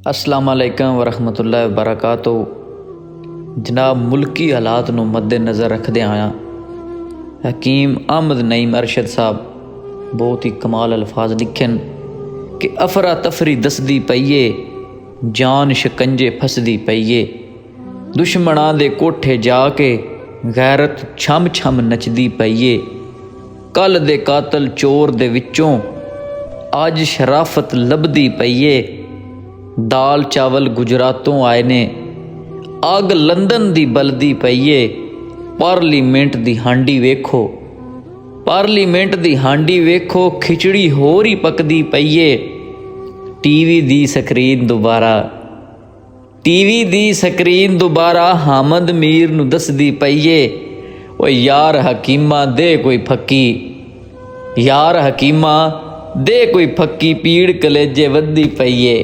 अस्सलाम वालेकुम वरहमतुल्लाहि वबरकातुहू। जनाब, मुल्की हालात नूं मद्देनज़र रखदे आया हकीम अहमद नईम अरशद साहब बहुत ही कमाल अल्फाज लिखन कि अफरा तफरी दसदी पईए, जान शिकंजे फसदी पईए। दुश्मनां दे कोठे जाके गैरत छम छम नचदी पईए। कल दे कातल चोर दे विचों अज शराफत लभदी पईए। दाल चावल गुजरातों आए ने, अग लंदन दी बलदी पईए। पार्लीमेंट दी हांडी वेखो, पार्लीमेंट दी हांडी वेखो, खिचड़ी होर ही पकदी पईए। टीवी दी स्क्रीन दोबारा, टीवी दी स्क्रीन दोबारा हामद मीर नूं दसदी पईए। ओ यार हकीमा दे कोई फक्की, यार हकीमा दे कोई फक्की, पीड़ कलेजे वधदी पईए।